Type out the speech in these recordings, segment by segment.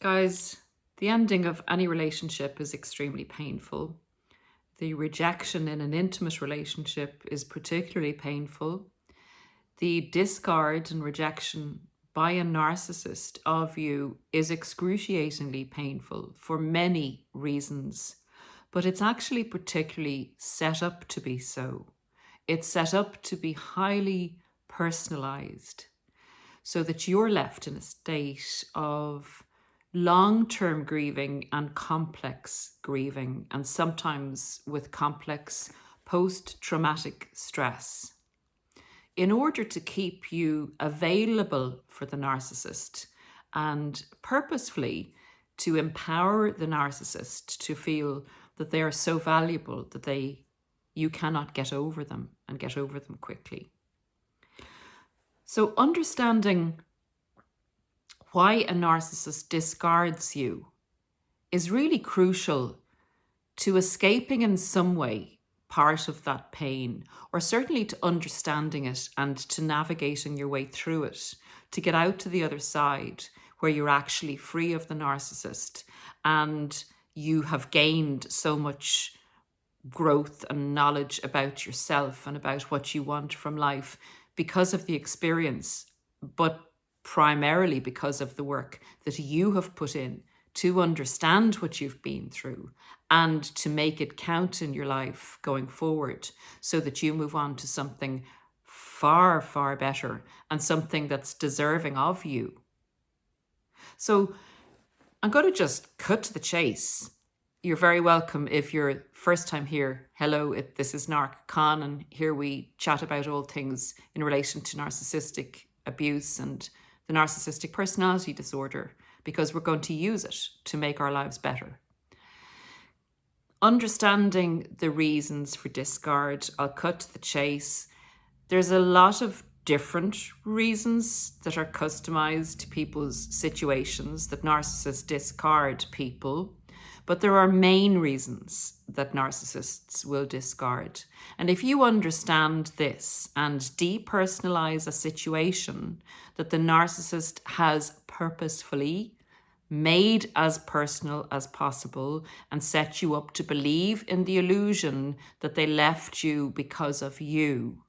Guys, the ending of any relationship is extremely painful. The rejection in an intimate relationship is particularly painful. The discard and rejection by a narcissist of you is excruciatingly painful for many reasons, but it's actually particularly set up to be so. It's set up to be highly personalized so that you're left in a state of long-term grieving and complex grieving, and sometimes with complex post-traumatic stress. In order to keep you available for the narcissist and purposefully to empower the narcissist to feel that they are so valuable that you cannot get over them and get over them quickly. So understanding why a narcissist discards you is really crucial to escaping in some way part of that pain, or certainly to understanding it and to navigating your way through it, to get out to the other side where you're actually free of the narcissist and you have gained so much growth and knowledge about yourself and about what you want from life because of the experience, but primarily because of the work that you have put in to understand what you've been through and to make it count in your life going forward so that you move on to something far, far better and something that's deserving of you. So I'm going to just cut to the chase. You're very welcome if you're first time here. Hello, this is narcscon, and here we chat about all things in relation to narcissistic abuse and the narcissistic personality disorder, because we're going to use it to make our lives better. Understanding the reasons for discard, I'll cut to the chase. There's a lot of different reasons that are customized to people's situations that narcissists discard people, but there are main reasons that narcissists will discard. And if you understand this and depersonalize a situation that the narcissist has purposefully made as personal as possible and set you up to believe in the illusion that they left you because of you,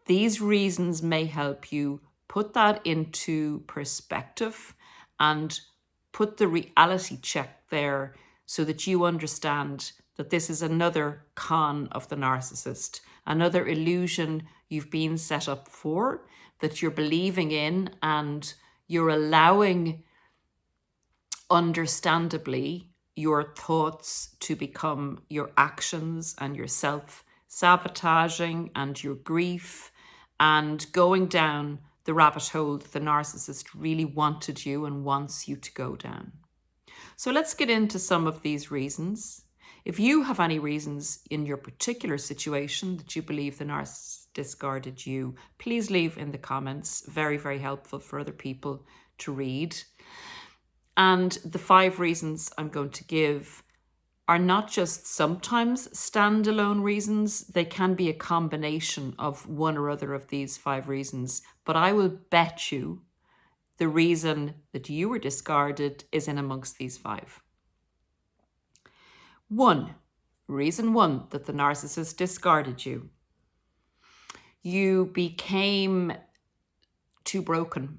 these reasons may help you put that into perspective and put the reality check there so that you understand that this is another con of the narcissist, another illusion you've been set up for, that you're believing in, and you're allowing, understandably, your thoughts to become your actions and your self-sabotaging and your grief and going down the rabbit hole that the narcissist really wanted you and wants you to go down. So let's get into some of these reasons. If you have any reasons in your particular situation that you believe the narcissist discarded you, please leave in the comments. Very, very helpful for other people to read. And the 5 reasons I'm going to give are not just sometimes standalone reasons. They can be a combination of one or other of these 5 reasons, but I will bet you the reason that you were discarded is in amongst these 5. Reason 1 that the narcissist discarded you. You became too broken.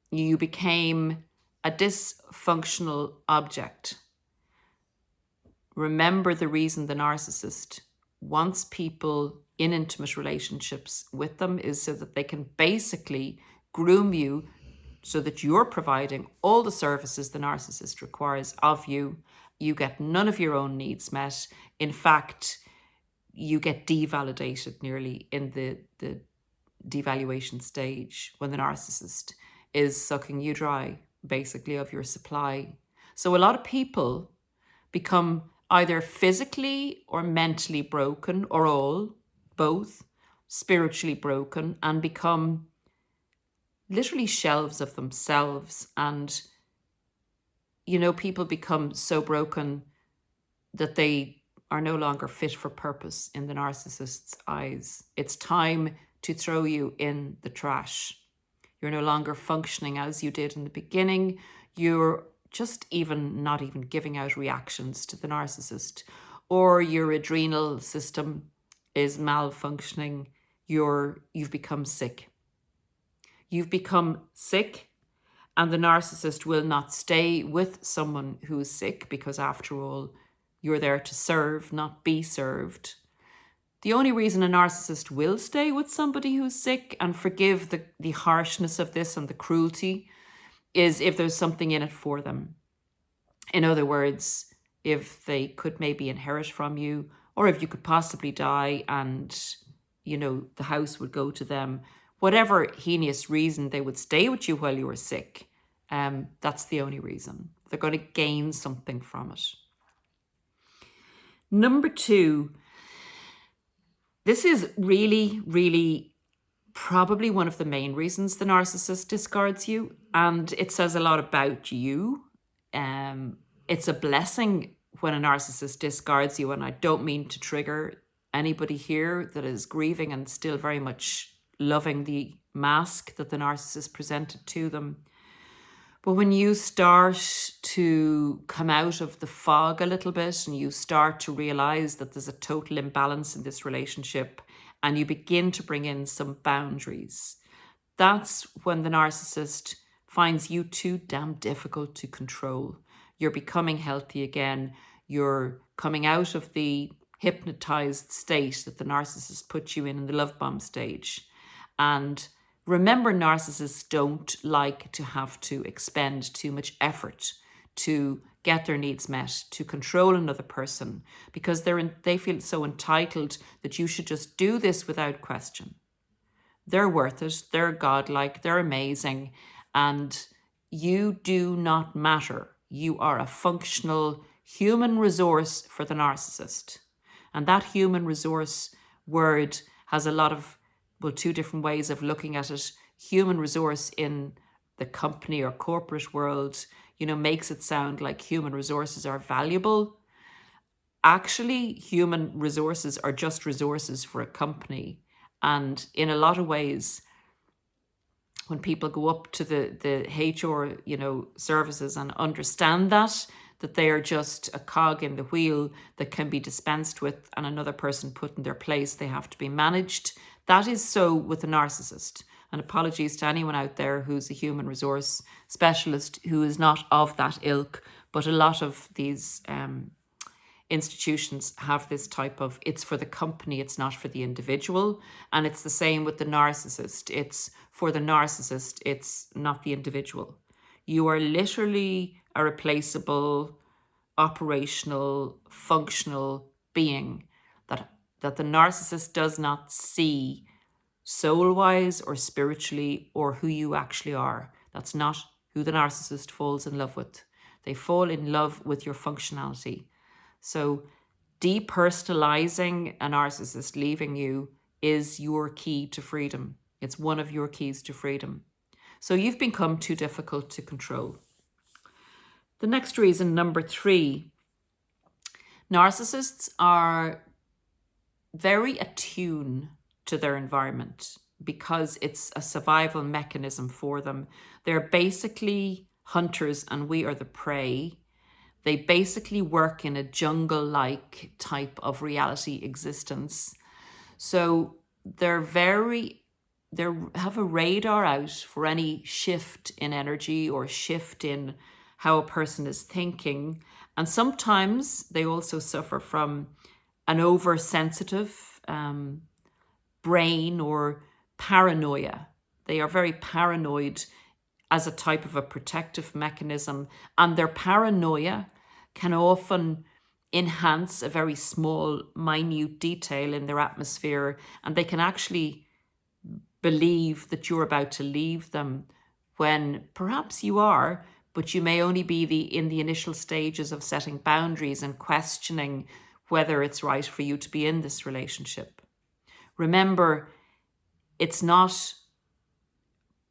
You became a dysfunctional object. Remember, the reason the narcissist wants people in intimate relationships with them is so that they can basically groom you so that you're providing all the services the narcissist requires of you. You get none of your own needs met. In fact, you get devalidated nearly in the devaluation stage when the narcissist is sucking you dry, basically, of your supply. So a lot of people become either physically or mentally broken, or both, spiritually broken, and become literally shelves of themselves. And, people become so broken that they are no longer fit for purpose in the narcissist's eyes. It's time to throw you in the trash. You're no longer functioning as you did in the beginning. you're just not even giving out reactions to the narcissist, or your adrenal system is malfunctioning, you've become sick. You've become sick, and the narcissist will not stay with someone who is sick because, after all, you're there to serve, not be served. The only reason a narcissist will stay with somebody who's sick, and forgive the harshness of this and the cruelty, is if there's something in it for them. In other words, if they could maybe inherit from you, or if you could possibly die and, the house would go to them. Whatever heinous reason they would stay with you while you were sick, that's the only reason. They're going to gain something from it. Number 2, this is really, really probably one of the main reasons the narcissist discards you, and it says a lot about you. It's a blessing when a narcissist discards you, and I don't mean to trigger anybody here that is grieving and still very much loving the mask that the narcissist presented to them. But when you start to come out of the fog a little bit, and you start to realize that there's a total imbalance in this relationship, and you begin to bring in some boundaries, that's when the narcissist finds you too damn difficult to control. You're becoming healthy again. You're coming out of the hypnotized state that the narcissist put you in the love bomb stage. And remember, narcissists don't like to have to expend too much effort to get their needs met, to control another person, because they feel so entitled that you should just do this without question. They're worth it, they're godlike, they're amazing, and you do not matter. You are a functional human resource for the narcissist. And that human resource word has a lot of, two different ways of looking at it. Human resource in the company or corporate world, makes it sound like human resources are valuable. Actually, human resources are just resources for a company. And in a lot of ways, when people go up to the HR, services and understand that they are just a cog in the wheel that can be dispensed with and another person put in their place, they have to be managed. That is so with a narcissist. And apologies to anyone out there who's a human resource specialist who is not of that ilk, but a lot of these institutions have this type of, it's for the company, it's not for the individual. And it's the same with the narcissist. It's for the narcissist, it's not the individual. You are literally a replaceable, operational, functional being that the narcissist does not see soul-wise or spiritually, or who you actually are. That's not who the narcissist falls in love with. They fall in love with your functionality. So depersonalizing a narcissist leaving you is your key to freedom. It's one of your keys to freedom. So you've become too difficult to control. The next reason, number 3, narcissists are very attuned to their environment because it's a survival mechanism for them. They're basically hunters and we are the prey. They basically work in a jungle-like type of reality existence. So they have a radar out for any shift in energy or shift in how a person is thinking. And sometimes they also suffer from an oversensitive brain or paranoia. They are very paranoid as a type of a protective mechanism, and their paranoia can often enhance a very small, minute detail in their atmosphere, and they can actually believe that you're about to leave them when perhaps you are, but you may only be in the initial stages of setting boundaries and questioning whether it's right for you to be in this relationship. Remember, it's not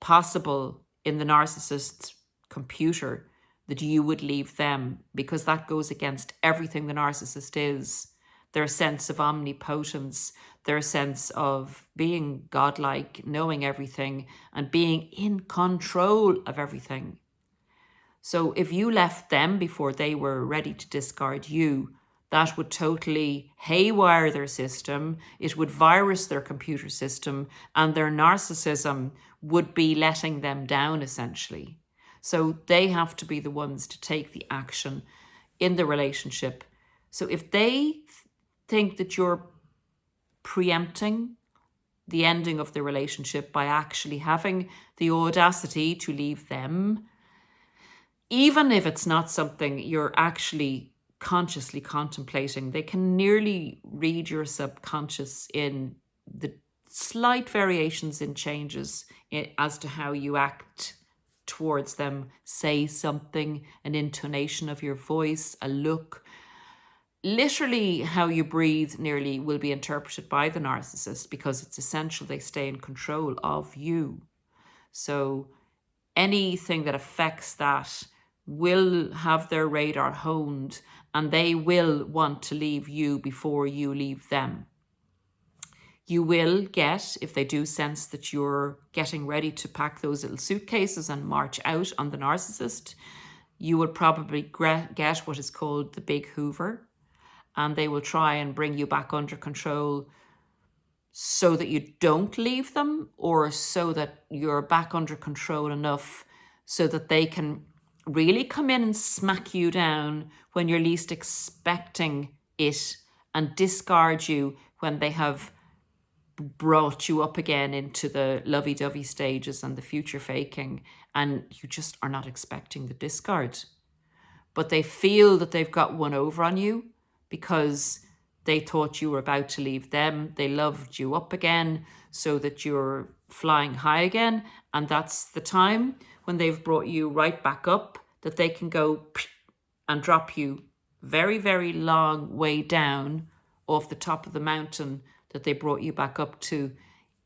possible in the narcissist's computer that you would leave them, because that goes against everything the narcissist is. Their sense of omnipotence, their sense of being godlike, knowing everything, and being in control of everything. So if you left them before they were ready to discard you, that would totally haywire their system. It would virus their computer system, and their narcissism would be letting them down, essentially. So they have to be the ones to take the action in the relationship. So if they think that you're preempting the ending of the relationship by actually having the audacity to leave them, even if it's not something you're actually consciously contemplating, they can nearly read your subconscious in the slight variations in changes as to how you act towards them. Say something, an intonation of your voice, a look. Literally, how you breathe nearly will be interpreted by the narcissist, because it's essential they stay in control of you. So anything that affects that will have their radar honed, and they will want to leave you before you leave them. You will get, if they do sense that you're getting ready to pack those little suitcases and march out on the narcissist, you will probably get what is called the big Hoover, and they will try and bring you back under control so that you don't leave them, or so that you're back under control enough so that they can really come in and smack you down when you're least expecting it, and discard you when they have brought you up again into the lovey-dovey stages and the future faking, and you just are not expecting the discard. But they feel that they've got one over on you because they thought you were about to leave them. They loved you up again so that you're flying high again. And that's the time when they've brought you right back up that they can go and drop you very, very long way down off the top of the mountain that they brought you back up to,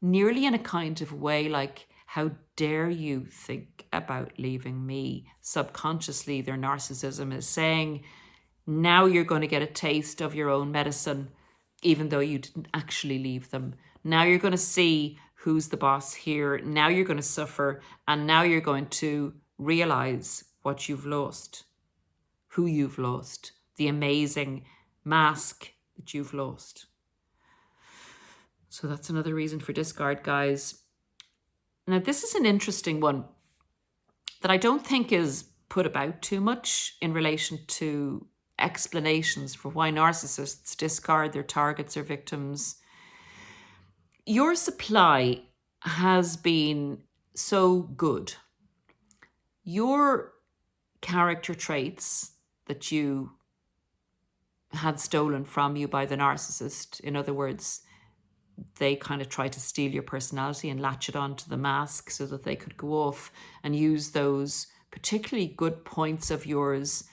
nearly in a kind of way like, how dare you think about leaving me? Subconsciously, their narcissism is saying, now you're going to get a taste of your own medicine, even though you didn't actually leave them. Now you're going to see who's the boss here. Now you're going to suffer, and now you're going to realize what you've lost, who you've lost, the amazing mask that you've lost. So that's another reason for discard, guys. Now, this is an interesting one that I don't think is put about too much in relation to explanations for why narcissists discard their targets or victims. Your supply has been so good. Your character traits that you had stolen from you by the narcissist, in other words, they kind of try to steal your personality and latch it onto the mask so that they could go off and use those particularly good points of yours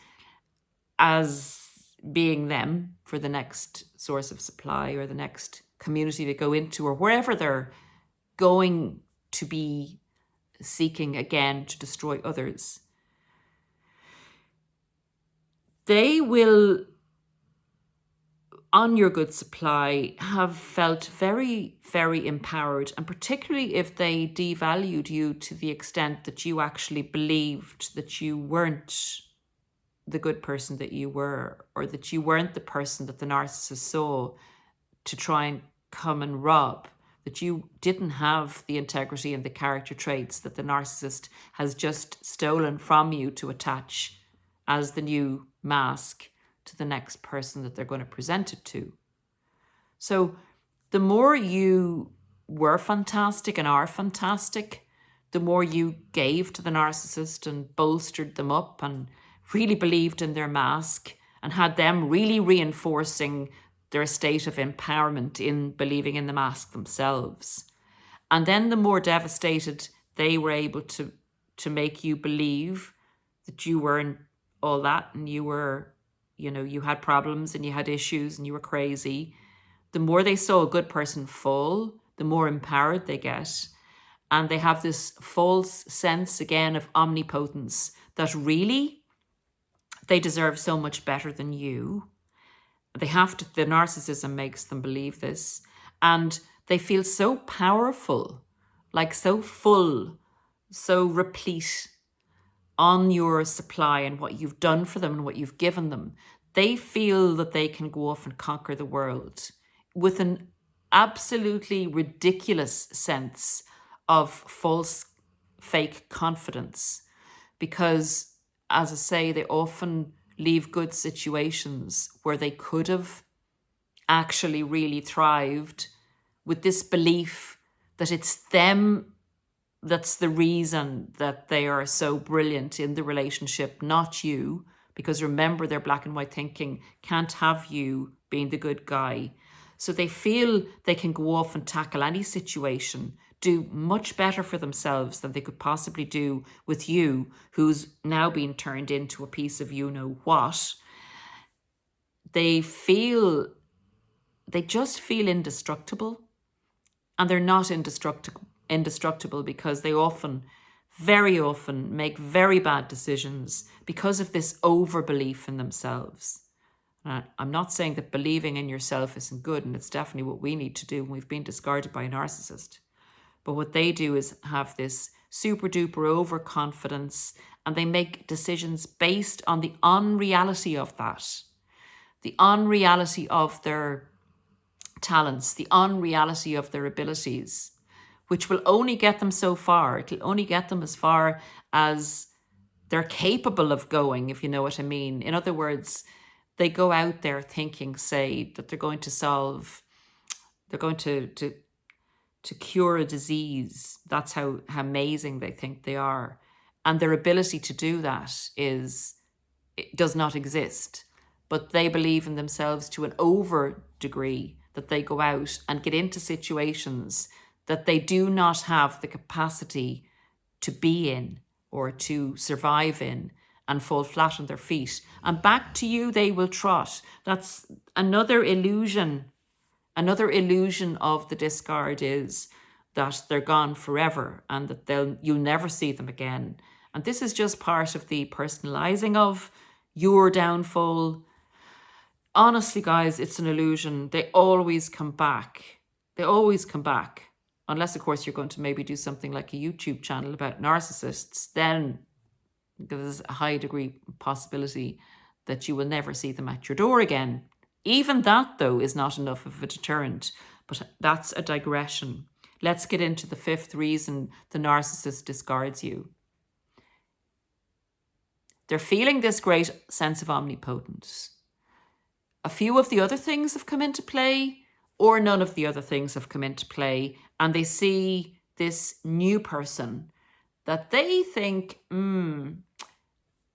as being them for the next source of supply or the next community to go into, or wherever they're going to be seeking again to destroy others. They will, on your good supply, have felt very, very empowered, and particularly if they devalued you to the extent that you actually believed that you weren't the good person that you were, or that you weren't the person that the narcissist saw to try and come and rob, that you didn't have the integrity and the character traits that the narcissist has just stolen from you to attach as the new mask to the next person that they're going to present it to. So the more you were fantastic and are fantastic, the more you gave to the narcissist and bolstered them up and really believed in their mask and had them really reinforcing their state of empowerment in believing in the mask themselves. And then the more devastated they were able to make you believe that you weren't all that, and you were, you had problems and you had issues and you were crazy. The more they saw a good person fall, the more empowered they get. And they have this false sense again of omnipotence, that really they deserve so much better than you. The narcissism makes them believe this. And they feel so powerful, like so full, so replete on your supply and what you've done for them and what you've given them, they feel that they can go off and conquer the world with an absolutely ridiculous sense of false, fake confidence. Because, as I say, they often leave good situations where they could have actually really thrived with this belief that it's them that's the reason that they are so brilliant in the relationship, not you. Because remember, their black and white thinking can't have you being the good guy. So they feel they can go off and tackle any situation, do much better for themselves than they could possibly do with you, who's now been turned into a piece of you know what. They just feel indestructible. And they're not indestructible because they very often make very bad decisions because of this overbelief in themselves. And I'm not saying that believing in yourself isn't good, and it's definitely what we need to do when we've been discarded by a narcissist. But what they do is have this super duper overconfidence, and they make decisions based on the unreality of that, the unreality of their talents, the unreality of their abilities, which will only get them so far. It'll only get them as far as they're capable of going, if you know what I mean. In other words, they go out there thinking, say, that they're going to cure a disease. That's how amazing they think they are. And their ability to do that does not exist. But they believe in themselves to an over degree that they go out and get into situations that they do not have the capacity to be in or to survive in, and fall flat on their feet. And back to you they will trot. That's another illusion. Another illusion of the discard is that they're gone forever and that you'll never see them again. And this is just part of the personalizing of your downfall. Honestly, guys, it's an illusion. They always come back. They always come back. Unless, of course, you're going to maybe do something like a YouTube channel about narcissists. Then there's a high degree possibility that you will never see them at your door again. Even that, though, is not enough of a deterrent. But that's a digression. Let's get into the fifth reason the narcissist discards you. They're feeling this great sense of omnipotence. A few of the other things have come into play, or none of the other things have come into play, and they see this new person that they think,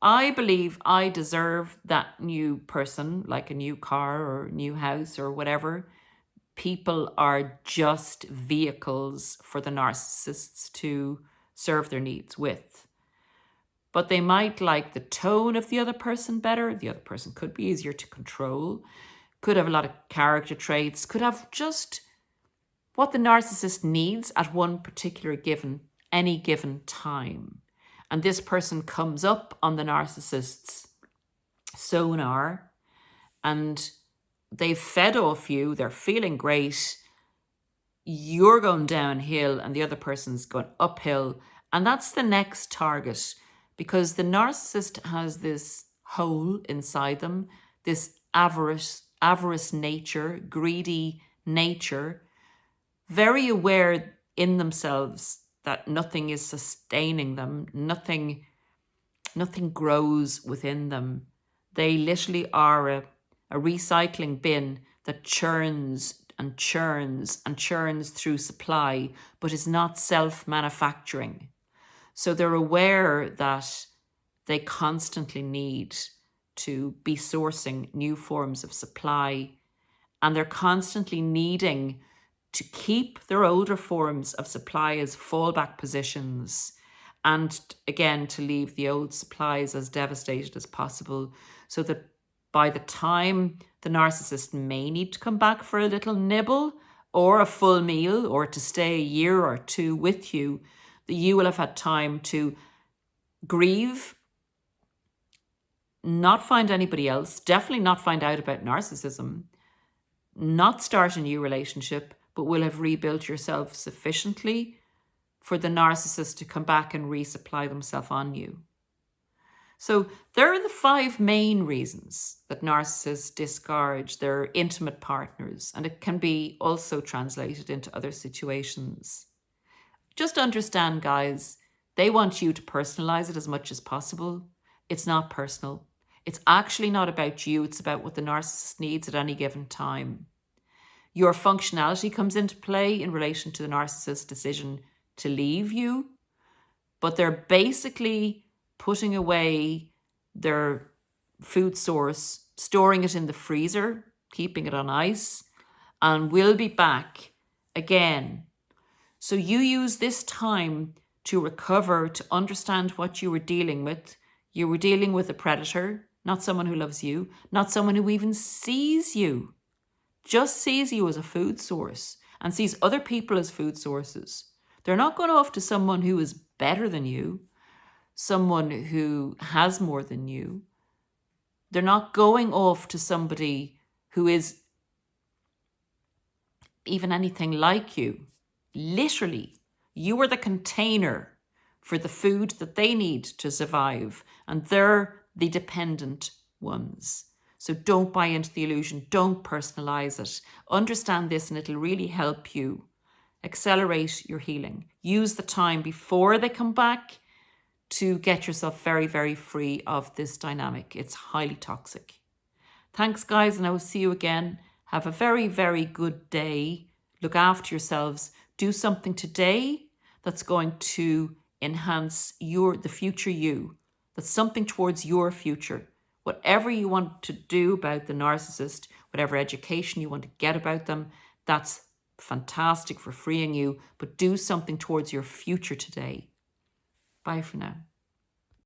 I believe I deserve that new person, like a new car or new house or whatever. People are just vehicles for the narcissists to serve their needs with. But they might like the tone of the other person better. The other person could be easier to control, could have a lot of character traits, could have just what the narcissist needs at any given time. And this person comes up on the narcissist's sonar and they've fed off you, they're feeling great, you're going downhill and the other person's going uphill. And that's the next target, because the narcissist has this hole inside them, this avarice nature, greedy nature, very aware in themselves that nothing is sustaining them, nothing grows within them. They literally are a recycling bin that churns and churns and churns through supply, but is not self-manufacturing. So they're aware that they constantly need to be sourcing new forms of supply, and they're constantly needing to keep their older forms of supply as fallback positions, and again to leave the old supplies as devastated as possible, so that by the time the narcissist may need to come back for a little nibble or a full meal or to stay a year or two with you, that you will have had time to grieve, not find anybody else, definitely not find out about narcissism, not start a new relationship, but will have rebuilt yourself sufficiently for the narcissist to come back and resupply themselves on you. So there are the 5 main reasons that narcissists discard their intimate partners, and it can be also translated into other situations. Just understand, guys, they want you to personalize it as much as possible. It's not personal. It's actually not about you. It's about what the narcissist needs at any given time. Your functionality comes into play in relation to the narcissist's decision to leave you, but they're basically putting away their food source, storing it in the freezer, keeping it on ice, and will be back again. So you use this time to recover, to understand what you were dealing with. You were dealing with a predator, not someone who loves you, not someone who even sees you, just sees you as a food source and sees other people as food sources. They're not going off to someone who is better than you, someone who has more than you. They're not going off to somebody who is even anything like you. Literally, you are the container for the food that they need to survive, and they're the dependent ones. So don't buy into the illusion. Don't personalize it. Understand this, and it'll really help you accelerate your healing. Use the time before they come back to get yourself very, very free of this dynamic. It's highly toxic. Thanks, guys, and I will see you again. Have a very, very good day. Look after yourselves. Do something today that's going to enhance the future you. That's something towards your future. Whatever you want to do about the narcissist, whatever education you want to get about them, that's fantastic for freeing you, but do something towards your future today. Bye for now.